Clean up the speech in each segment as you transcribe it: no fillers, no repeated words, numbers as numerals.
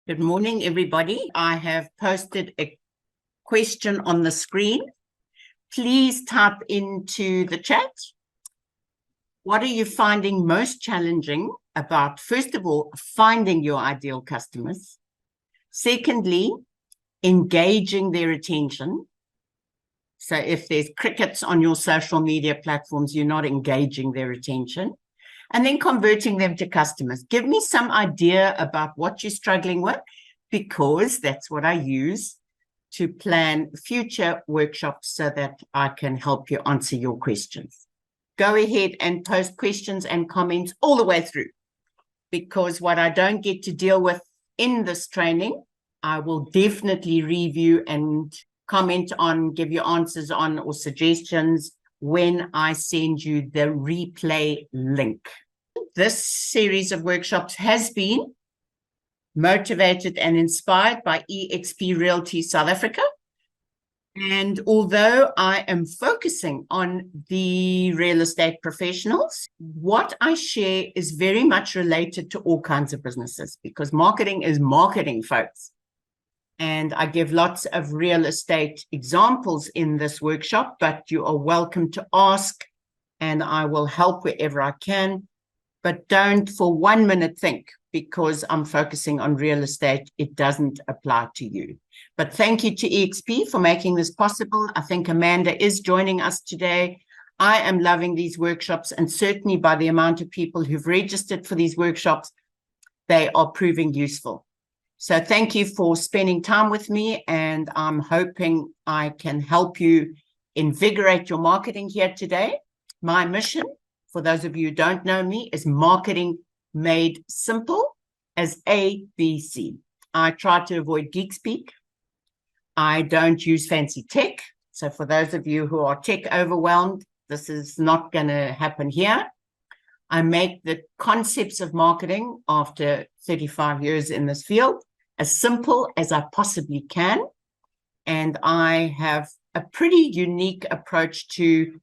Good morning, everybody. I have posted a question on the screen. Please type into the chat. What are you finding most challenging about, first of all, finding your ideal customers? Secondly, engaging their attention. So if there's crickets on your social media platforms, you're not engaging their attention. And then converting them to customers. Give me some idea about what you're struggling with, because that's what I use to plan future workshops so that I can help you answer your questions. Go ahead and post questions and comments all the way through, because what I don't get to deal with in this training, I will definitely review and comment on, give you answers on, or suggestions when I send you the replay link. This series of workshops has been motivated and inspired by eXp Realty South Africa. And although I am focusing on the real estate professionals, what I share is very much related to all kinds of businesses, because marketing is marketing, folks. And I give lots of real estate examples in this workshop, but you are welcome to ask, and I will help wherever I can. But don't for 1 minute think, because I'm focusing on real estate, it doesn't apply to you. But thank you to eXp for making this possible. I think Amanda is joining us today. I am loving these workshops, and certainly by the amount of people who've registered for these workshops, they are proving useful. So thank you for spending time with me, and I'm hoping I can help you invigorate your marketing here today. My mission, for those of you who don't know me, is marketing made simple as ABC. I try to avoid geek speak. I don't use fancy tech. So for those of you who are tech overwhelmed, this is not going to happen here. I make the concepts of marketing after 35 years in this field as simple as I possibly can. And I have a pretty unique approach to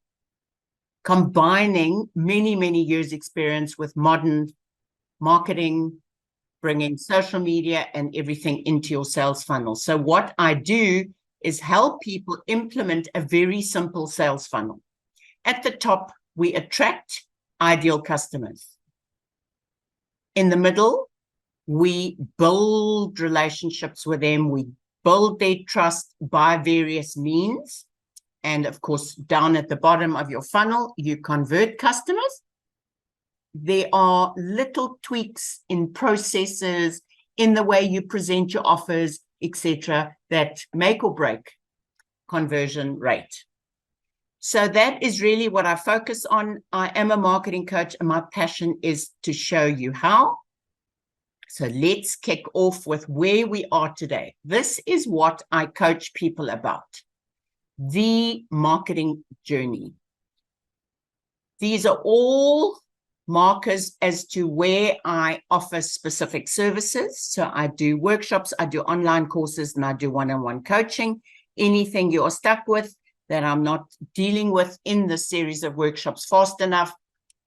combining many, many years experience with modern marketing, bringing social media and everything into your sales funnel. So what I do is help people implement a very simple sales funnel. At the top, we attract ideal customers. In the middle, we build relationships with them. We build their trust by various means. And of course, down at the bottom of your funnel, you convert customers. There are little tweaks in processes, in the way you present your offers, etc., that make or break conversion rate. So that is really what I focus on. I am a marketing coach, and my passion is to show you how. So let's kick off with where we are today. This is what I coach people about. The marketing journey. These are all markers as to where I offer specific services. So I do workshops, I do online courses, and I do one-on-one coaching. Anything you are stuck with that I'm not dealing with in the series of workshops fast enough,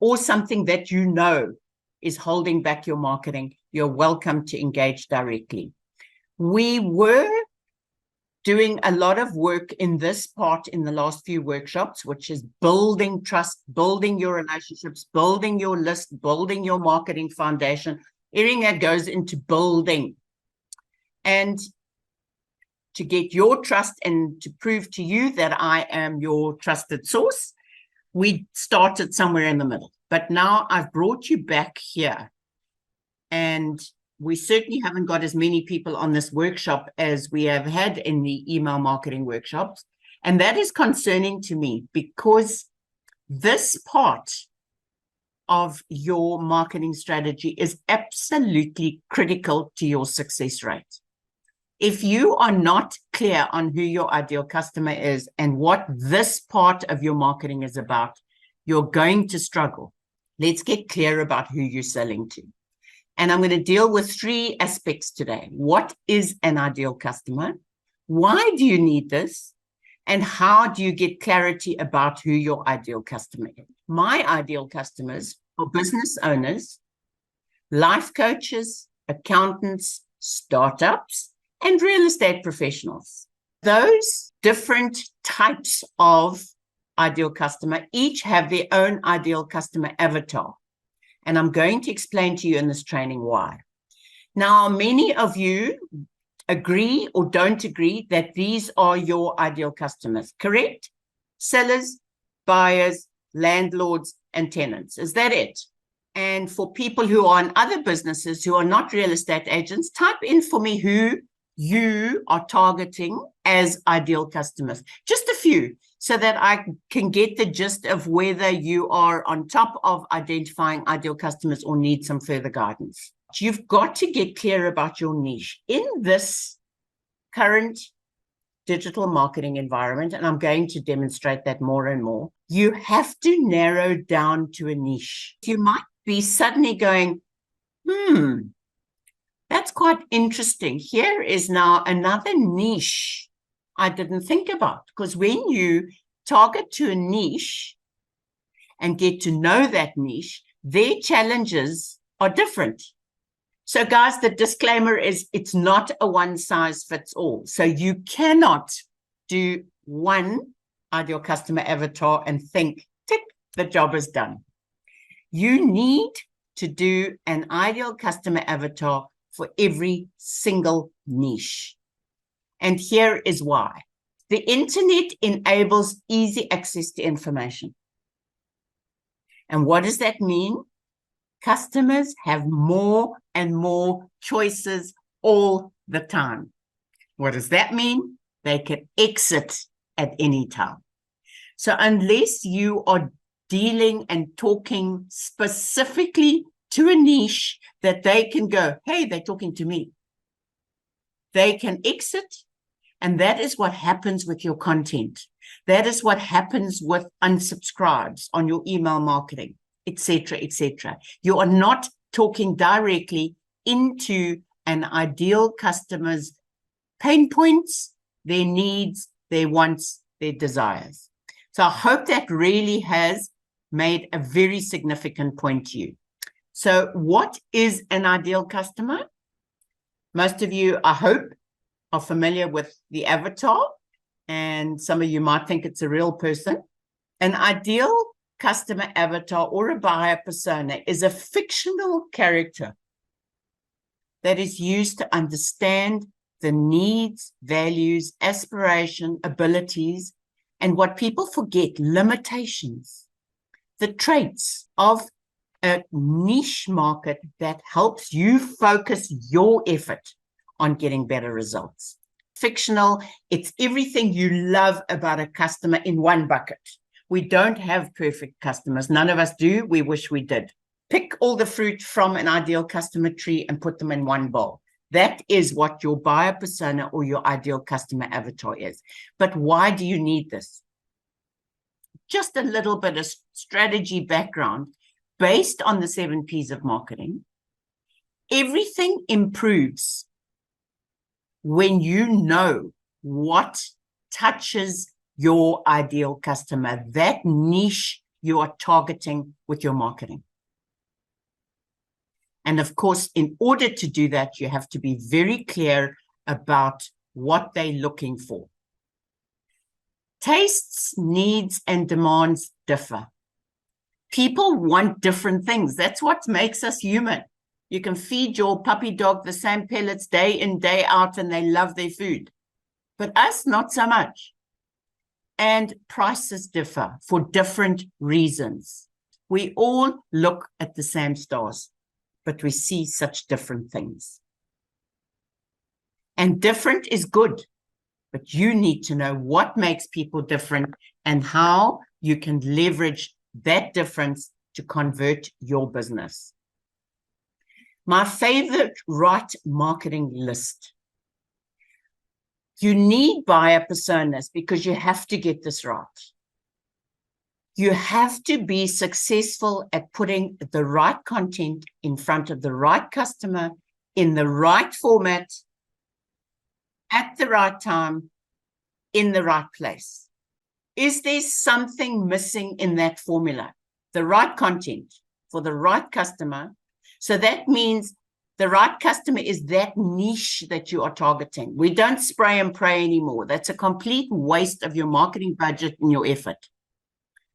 or something that you know is holding back your marketing, you're welcome to engage directly. We were doing a lot of work in this part in the last few workshops, which is building trust, building your relationships, building your list, building your marketing foundation, everything that goes into building. And to get your trust and to prove to you that I am your trusted source, we started somewhere in the middle. But now I've brought you back here, and we certainly haven't got as many people on this workshop as we have had in the email marketing workshops. And that is concerning to me, because this part of your marketing strategy is absolutely critical to your success rate. If you are not clear on who your ideal customer is and what this part of your marketing is about, you're going to struggle. Let's get clear about who you're selling to. And I'm going to deal with 3 aspects today. What is an ideal customer? Why do you need this? And how do you get clarity about who your ideal customer is? My ideal customers are business owners, life coaches, accountants, startups, and real estate professionals. Those different types of ideal customer each have their own ideal customer avatar. And I'm going to explain to you in this training why. Now, many of you agree or don't agree that these are your ideal customers, correct? Sellers, buyers, landlords, and tenants. Is that it? And for people who are in other businesses who are not real estate agents, type in for me who you are targeting as ideal customers. Just a few, so that I can get the gist of whether you are on top of identifying ideal customers or need some further guidance. You've got to get clear about your niche. In this current digital marketing environment, and I'm going to demonstrate that more and more, you have to narrow down to a niche. You might be suddenly going, that's quite interesting. Here is now another niche I didn't think about. Because when you target to a niche and get to know that niche, their challenges are different. So guys, the disclaimer is it's not a one size fits all. So you cannot do one ideal customer avatar and think, tick, the job is done. You need to do an ideal customer avatar for every single niche. And here is why. The internet enables easy access to information. And what does that mean? Customers have more and more choices all the time. What does that mean? They can exit at any time. So unless you are dealing and talking specifically to a niche that they can go, hey, they're talking to me, they can exit. And that is what happens with your content. That is what happens with unsubscribes on your email marketing, etc., etc. You are not talking directly into an ideal customer's pain points, their needs, their wants, their desires. So I hope that really has made a very significant point to you. So what is an ideal customer? Most of you, I hope, are familiar with the avatar, and some of you might think it's a real person. An ideal customer avatar or a buyer persona is a fictional character that is used to understand the needs, values, aspiration, abilities, and what people forget, limitations, the traits of a niche market that helps you focus your effort on getting better results. Fictional, it's everything you love about a customer in one bucket. We don't have perfect customers. None of us do. We wish we did. Pick all the fruit from an ideal customer tree and put them in one bowl. That is what your buyer persona or your ideal customer avatar is. But why do you need this? Just a little bit of strategy background based on the 7 Ps of marketing. Everything improves when you know what touches your ideal customer, that niche you are targeting with your marketing. And of course, in order to do that, you have to be very clear about what they're looking for. Tastes, needs, and demands differ. People want different things. That's what makes us human. You can feed your puppy dog the same pellets day in, day out, and they love their food. But us, not so much. And prices differ for different reasons. We all look at the same stars, but we see such different things. And different is good, but you need to know what makes people different and how you can leverage that difference to convert your business. My favorite right marketing list. You need buyer personas because you have to get this right. You have to be successful at putting the right content in front of the right customer in the right format, at the right time, in the right place. Is there something missing in that formula? The right content for the right customer. So that means The right customer is that niche that you are targeting. We don't spray and pray anymore. That's a complete waste of your marketing budget and your effort.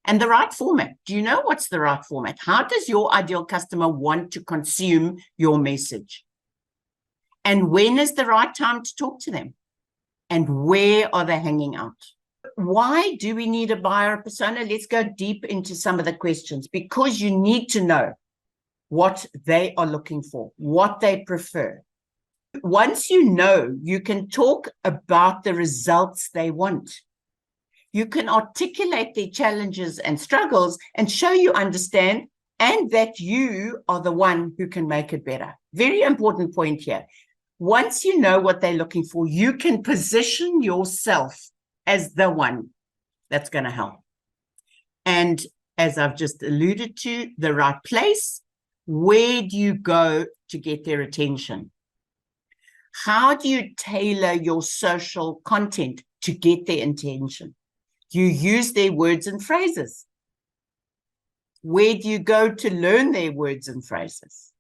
And the right format. Do you know what's the right format? How does your ideal customer want to consume your message? And when is the right time to talk to them? And where are they hanging out? Why do we need a buyer persona? Let's go deep into some of the questions, because you need to know what they are looking for, what they prefer. Once you know, you can talk about the results they want. You can articulate their challenges and struggles and show you understand and that you are the one who can make it better. Very important point here. Once you know what they're looking for, you can position yourself as the one that's going to help. And as I've just alluded to, the right place. Where do you go to get their attention? How do you tailor your social content to get their attention? You use their words and phrases. Where do you go to learn their words and phrases?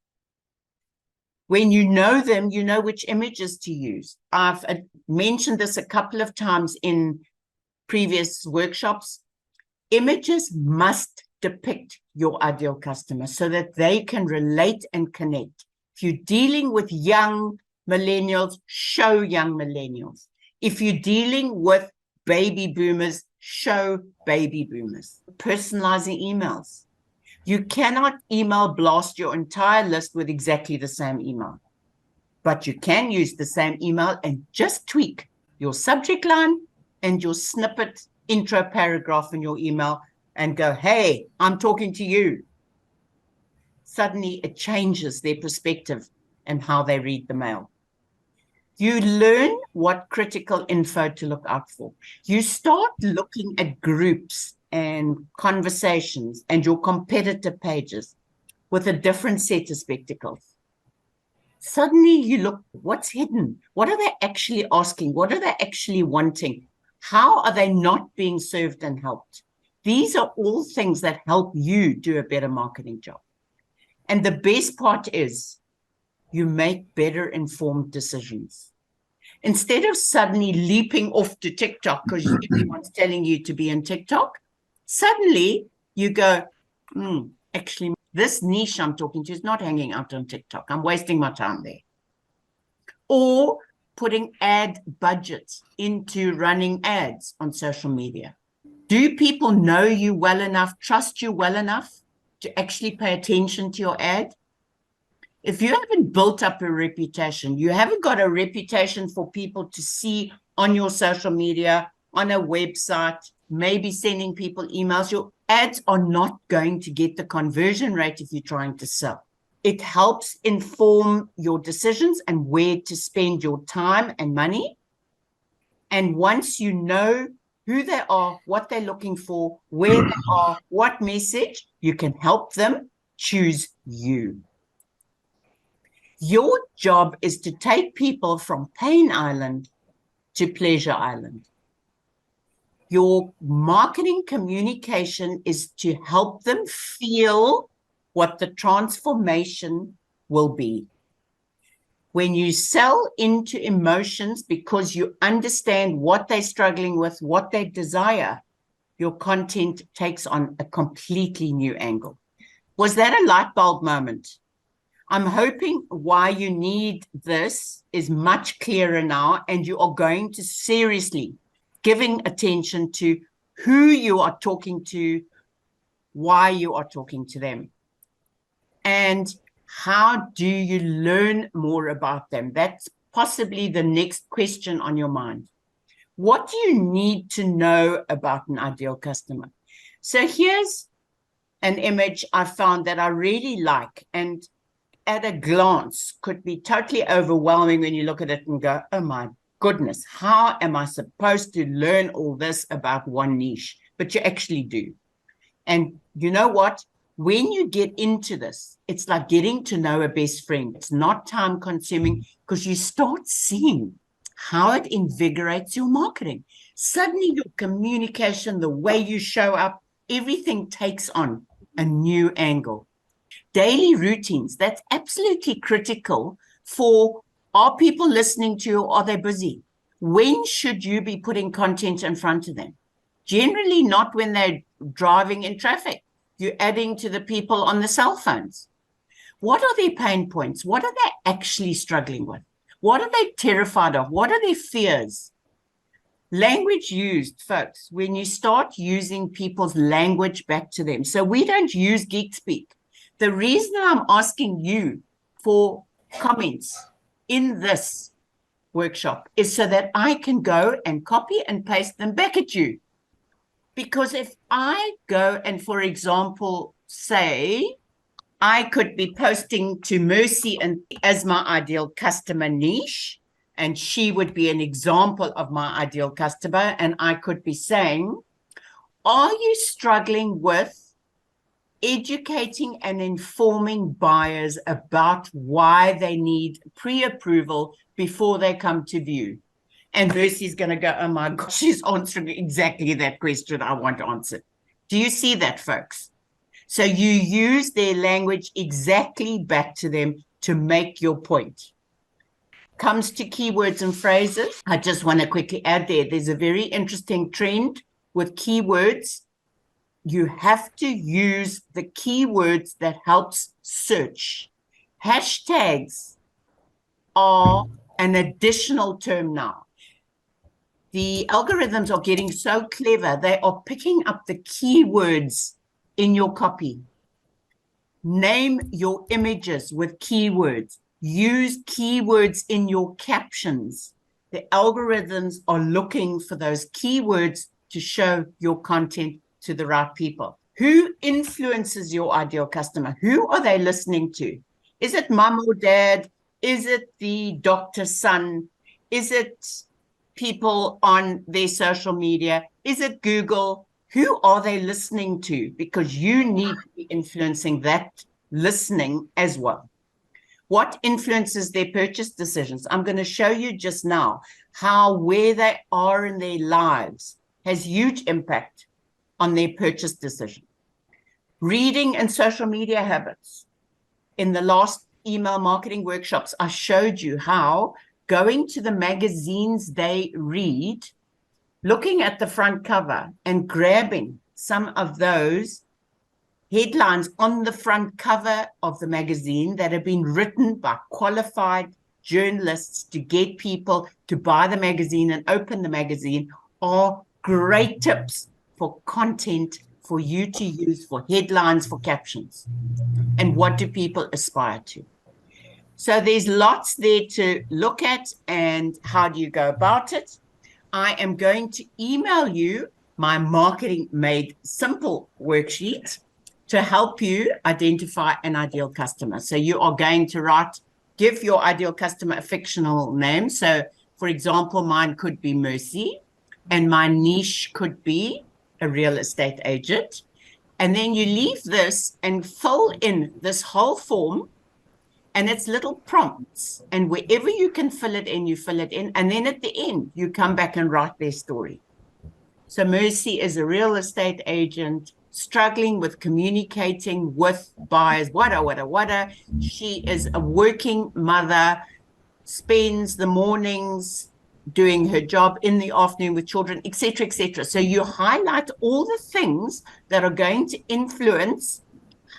When you know them, you know which images to use. I've mentioned this a couple of times in previous workshops. Images must depict your ideal customer so that they can relate and connect. If you're dealing with young millennials, show young millennials. If you're dealing with baby boomers, show baby boomers. Personalizing emails. You cannot email blast your entire list with exactly the same email, but you can use the same email and just tweak your subject line and your snippet intro paragraph in your email and go, hey, I'm talking to you. Suddenly it changes their perspective and how they read the mail. You learn what critical info to look out for. You start looking at groups and conversations and your competitor pages with a different set of spectacles. Suddenly you look, what's hidden? What are they actually asking? What are they actually wanting? How are they not being served and helped? These are all things that help you do a better marketing job. And the best part is you make better informed decisions. Instead of suddenly leaping off to TikTok because everyone's telling you to be in TikTok, suddenly you go, actually, this niche I'm talking to is not hanging out on TikTok. I'm wasting my time there. Or putting ad budgets into running ads on social media. Do people know you well enough, trust you well enough to actually pay attention to your ad? If you haven't built up a reputation, you haven't got a reputation for people to see on your social media, on a website, maybe sending people emails, your ads are not going to get the conversion rate if you're trying to sell. It helps inform your decisions and where to spend your time and money. And once you know who they are, what they're looking for, where they are, what message, you can help them choose you. Your job is to take people from Pain Island to Pleasure Island. Your marketing communication is to help them feel what the transformation will be. When you sell into emotions because you understand what they're struggling with, what they desire, your content takes on a completely new angle. Was that a light bulb moment? I'm hoping why you need this is much clearer now, and you are going to seriously giving attention to who you are talking to, why you are talking to them, and how do you learn more about them? That's possibly the next question on your mind. What do you need to know about an ideal customer? So here's an image I found that I really like, and at a glance could be totally overwhelming when you look at it and go, oh my goodness, how am I supposed to learn all this about one niche? But you actually do. And you know what? When you get into this, it's like getting to know a best friend. It's not time consuming because you start seeing how it invigorates your marketing. Suddenly your communication, the way you show up, everything takes on a new angle. daily routines. That's absolutely critical for, are people listening to you or are they busy? When should you be putting content in front of them? Generally not when they're driving in traffic. You're adding to the people on the cell phones. What are their pain points? What are they actually struggling with? What are they terrified of? What are their fears? Language used, folks, when you start using people's language back to them. So we don't use geek speak. The reason I'm asking you for comments in this workshop is so that I can go and copy and paste them back at you. Because if I go and, for example, say, I could be posting to Mercy and as my ideal customer niche, and she would be an example of my ideal customer, and I could be saying, are you struggling with educating and informing buyers about why they need pre-approval before they come to view? And Mercy's going to go, oh my gosh, she's answering exactly that question I want answered. Do you see that, folks? So you use their language exactly back to them to make your point. Comes to keywords and phrases, I just want to quickly add there's a very interesting trend with keywords. You have to use the keywords that helps search. Hashtags are an additional term now. The algorithms are getting so clever, they are picking up the keywords in your copy. Name your images with keywords. Use keywords in your captions. The algorithms are looking for those keywords to show your content to the right people. Who influences your ideal customer? Who are they listening to? Is it mom or dad? Is it the doctor's son? Is it people on their social media? Is it Google? Who are they listening to? Because you need to be influencing that listening as well. What influences their purchase decisions? I'm going to show you just now how where they are in their lives has huge impact on their purchase decision. Reading and social media habits. In the last email marketing workshops, I showed you how going to the magazines they read, looking at the front cover and grabbing some of those headlines on the front cover of the magazine that have been written by qualified journalists to get people to buy the magazine and open the magazine are great tips for content for you to use for headlines, for captions. And what do people aspire to? So there's lots there to look at, and how do you go about it? I am going to email you my Marketing Made Simple worksheet to help you identify an ideal customer. So you are going to write, give your ideal customer a fictional name. So, for example, mine could be Mercy, and my niche could be a real estate agent. And then you leave this and fill in this whole form, and it's little prompts. And wherever you can fill it in, you fill it in. And then at the end, you come back and write their story. So Mercy is a real estate agent struggling with communicating with buyers, wada. She is a working mother, spends the mornings doing her job, in the afternoon with children, etc., etc. So you highlight all the things that are going to influence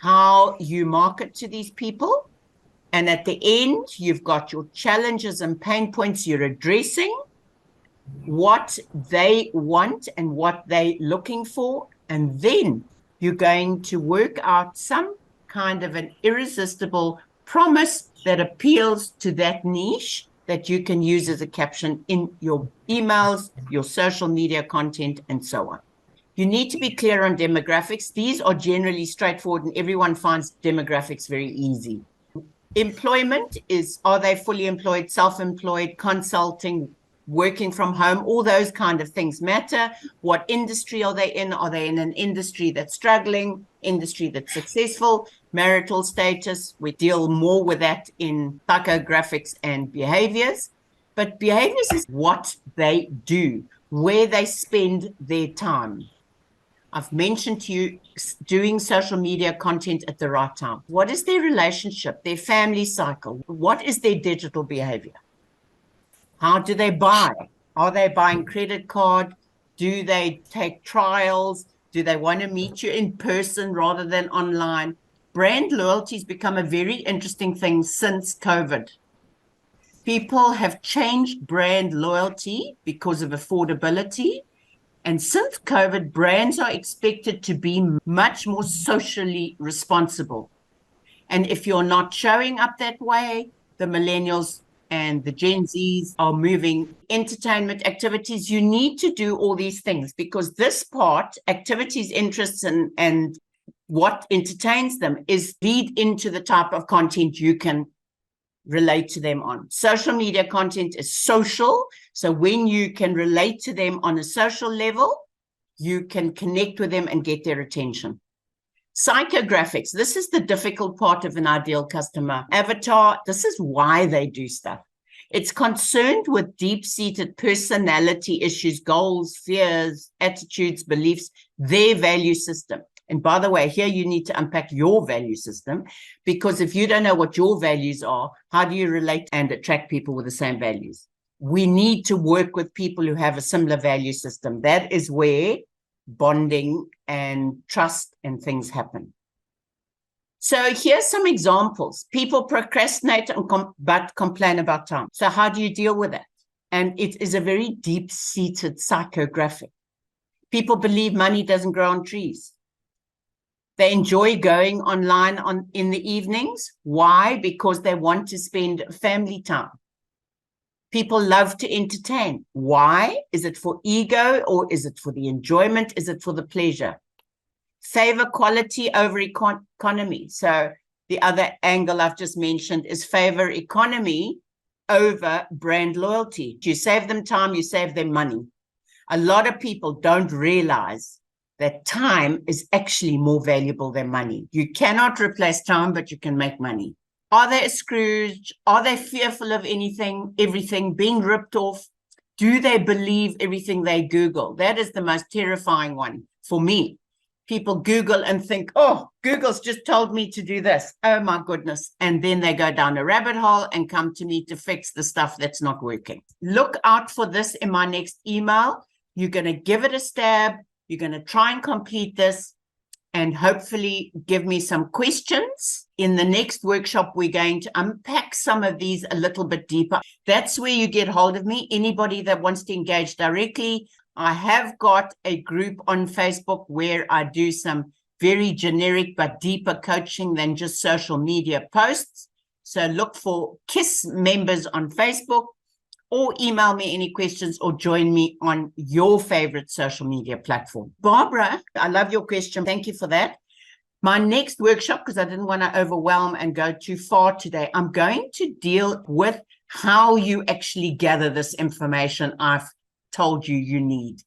how you market to these people. And at the end, you've got your challenges and pain points you're addressing, what they want and what they're looking for. And then you're going to work out some kind of an irresistible promise that appeals to that niche that you can use as a caption in your emails, your social media content, and so on. You need to be clear on demographics. These are generally straightforward, and everyone finds demographics very easy. Employment is, are they fully employed, self-employed, consulting, working from home? All those kind of things matter. What industry are they in? Are they in an industry that's struggling, industry that's successful? Marital status, we deal more with that in psychographics and behaviors. But behaviors is what they do, where they spend their time. I've mentioned to you doing social media content at the right time. What is their relationship, their family cycle? What is their digital behavior? How do they buy? Are they buying credit card? Do they take trials? Do they want to meet you in person rather than online? Brand loyalty has become a very interesting thing since COVID. People have changed brand loyalty because of affordability. And since COVID, brands are expected to be much more socially responsible. And if you're not showing up that way, the millennials and the Gen Zs are moving entertainment activities. You need to do all these things because this part, activities, interests, and what entertains them is lead into the type of content you can relate to them on. Social media content is social. So when you can relate to them on a social level, you can connect with them and get their attention. Psychographics. This is the difficult part of an ideal customer avatar. This is why they do stuff. It's concerned with deep-seated personality issues, goals, fears, attitudes, beliefs, their value system. And by the way, here you need to unpack your value system, because if you don't know what your values are, how do you relate and attract people with the same values? We need to work with people who have a similar value system. That is where bonding and trust and things happen. So here's some examples. People procrastinate but complain about time. So how do you deal with that? And it is a very deep-seated psychographic. People believe money doesn't grow on trees. They enjoy going online in the evenings. Why? Because they want to spend family time. People love to entertain. Why? Is it for ego or is it for the enjoyment? Is it for the pleasure? Favor quality over economy. So the other angle I've just mentioned is favor economy over brand loyalty. You save them time, you save them money. A lot of people don't realize that time is actually more valuable than money. You cannot replace time, but you can make money. Are they a Scrooge? Are they fearful of everything, being ripped off? Do they believe everything they Google? That is the most terrifying one for me. People Google and think, oh, Google's just told me to do this. Oh, my goodness. And then they go down a rabbit hole and come to me to fix the stuff that's not working. Look out for this in my next email. You're going to give it a stab. You're going to try and complete this and hopefully give me some questions. In the next workshop, we're going to unpack some of these a little bit deeper. That's where you get hold of me. Anybody that wants to engage directly, I have got a group on Facebook where I do some very generic but deeper coaching than just social media posts. So look for KISS members on Facebook, or email me any questions or join me on your favorite social media platform. Barbara, I love your question. Thank you for that. My next workshop, because I didn't want to overwhelm and go too far today, I'm going to deal with how you actually gather this information I've told you need.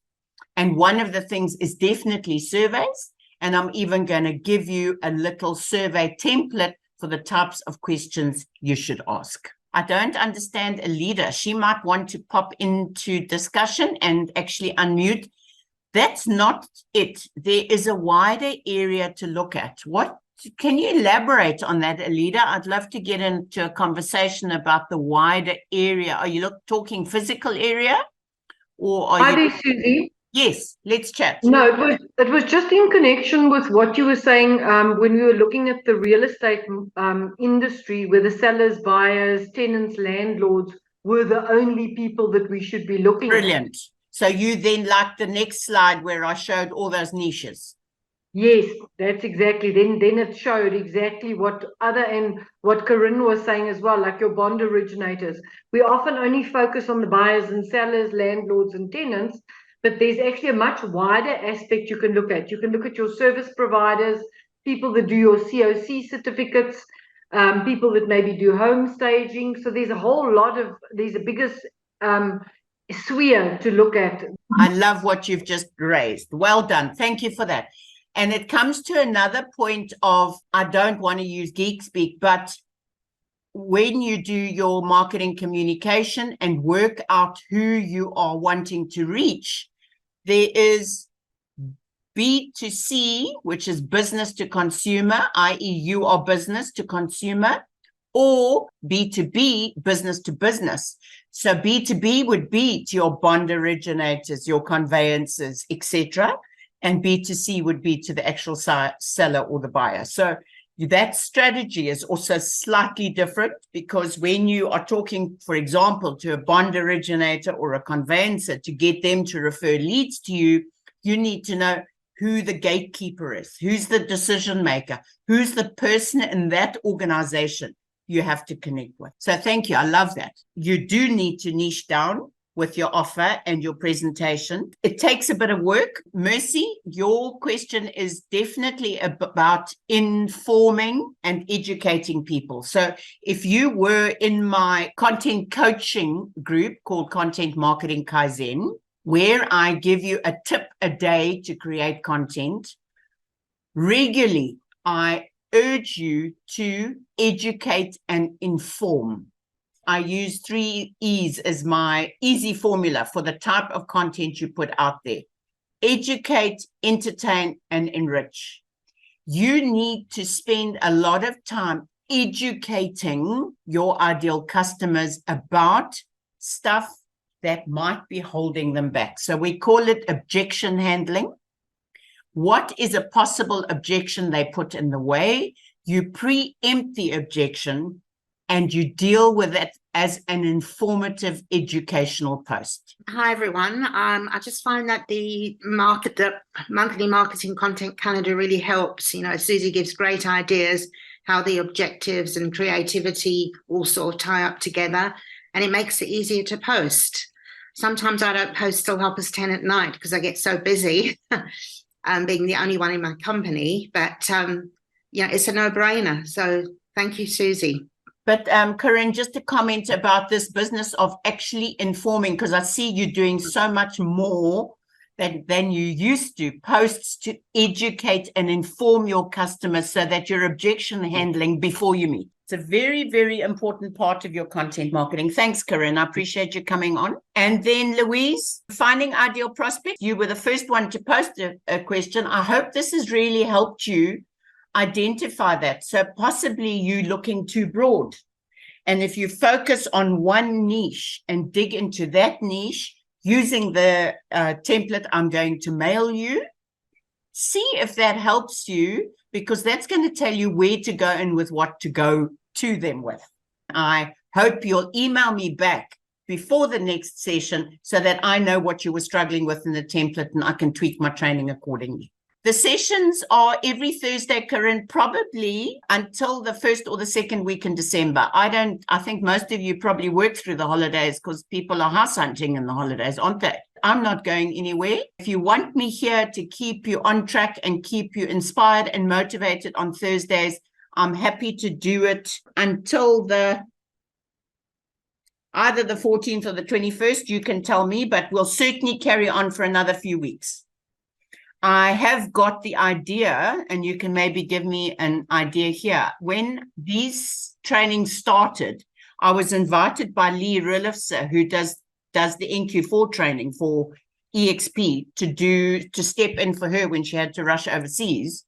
And one of the things is definitely surveys. And I'm even going to give you a little survey template for the types of questions you should ask. I don't understand Alida. She might want to pop into discussion and actually unmute. That's not it. There is a wider area to look at. What can you elaborate on that, Alida? I'd love to get into a conversation about the wider area. Are you talking physical area? Or are Hi you... there, Susie. Yes, let's chat. No, it was just in connection with what you were saying when we were looking at the real estate industry, where the sellers, buyers, tenants, landlords were the only people that we should be looking at. Brilliant. So you then like the next slide where I showed all those niches. Yes, that's exactly. Then it showed exactly what and what Corinne was saying as well, like your bond originators. We often only focus on the buyers and sellers, landlords and tenants, but there's actually a much wider aspect you can look at. You can look at your service providers, people that do your COC certificates, people that maybe do home staging. So there's a whole lot of, there's a biggest sphere to look at. I love what you've just raised. Well done. Thank you for that. And it comes to another point of, I don't want to use geek speak, but when you do your marketing communication and work out who you are wanting to reach, there is B2C, which is business to consumer, i.e. you are business to consumer, or B2B, business to business. So B2B would be to your bond originators, your conveyancers, etc. And B2C would be to the actual seller or the buyer. So that strategy is also slightly different, because when you are talking, for example, to a bond originator or a conveyancer to get them to refer leads to you, you need to know who the gatekeeper is, who's the decision maker, who's the person in that organization you have to connect with. So thank you. I love that. You do need to niche down with your offer and your presentation. It takes a bit of work. Mercy, your question is definitely about informing and educating people. So if you were in my content coaching group called Content Marketing Kaizen, where I give you a tip a day to create content, regularly I urge you to educate and inform. I use 3 E's as my easy formula for the type of content you put out there. Educate, entertain, and enrich. You need to spend a lot of time educating your ideal customers about stuff that might be holding them back. So we call it objection handling. What is a possible objection they put in the way? You preempt the objection and you deal with it as an informative educational post. Hi, everyone. I just find that the monthly marketing content calendar really helps. You know, Susie gives great ideas, how the objectives and creativity all sort of tie up together, and it makes it easier to post. Sometimes I don't post till 10:30 at night because I get so busy, being the only one in my company. But, yeah, it's a no-brainer. So thank you, Susie. But Corinne, just a comment about this business of actually informing, because I see you doing so much more than you used to, posts to educate and inform your customers so that you're objection handling before you meet. It's a very, very important part of your content marketing. Thanks, Corinne. I appreciate you coming on. And then Louise, finding ideal prospects. You were the first one to post a question. I hope this has really helped you identify that. So possibly you looking too broad. And if you focus on one niche and dig into that niche using the template I'm going to mail you, see if that helps you, because that's going to tell you where to go and with what to go to them with. I hope you'll email me back before the next session so that I know what you were struggling with in the template and I can tweak my training accordingly. The sessions are every Thursday, Corinne, probably until the first or the second week in December. I think most of you probably work through the holidays because people are house hunting in the holidays, aren't they? I'm not going anywhere. If you want me here to keep you on track and keep you inspired and motivated on Thursdays, I'm happy to do it until either the 14th or the 21st. You can tell me, but we'll certainly carry on for another few weeks. I have got the idea, and you can maybe give me an idea here. When these trainings started, I was invited by Lee Rilifser, who does the NQ4 training for EXP, to step in for her when she had to rush overseas.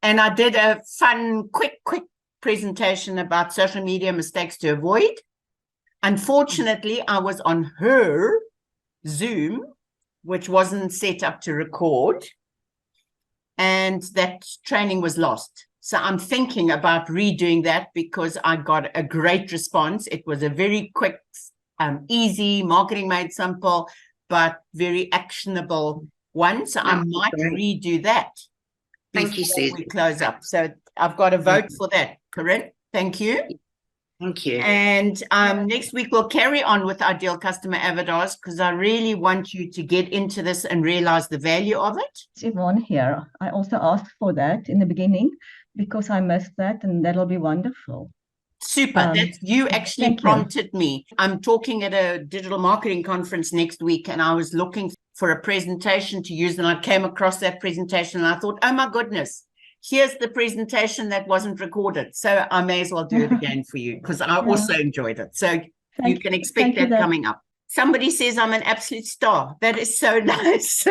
And I did a fun, quick presentation about social media mistakes to avoid. Unfortunately, I was on her Zoom, which wasn't set up to record, and that training was lost. So I'm thinking about redoing that because I got a great response. It was a very quick, easy, marketing made simple, but very actionable one. So I might redo that. Thank you, Suze. We close up. So I've got a vote for that. Corinne, thank you. Thank you. And next week, we'll carry on with ideal customer avatars because I really want you to get into this and realize the value of it. It's Yvonne here. I also asked for that in the beginning because I missed that, and that'll be wonderful. Super. You actually prompted me. I'm talking at a digital marketing conference next week, and I was looking for a presentation to use, and I came across that presentation, and I thought, oh, my goodness. Here's the presentation that wasn't recorded. So I may as well do it again for you because I also enjoyed it. So you can expect that coming up. Somebody says I'm an absolute star. That is so nice.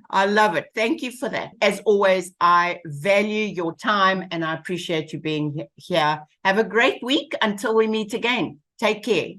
I love it. Thank you for that. As always, I value your time and I appreciate you being here. Have a great week until we meet again. Take care.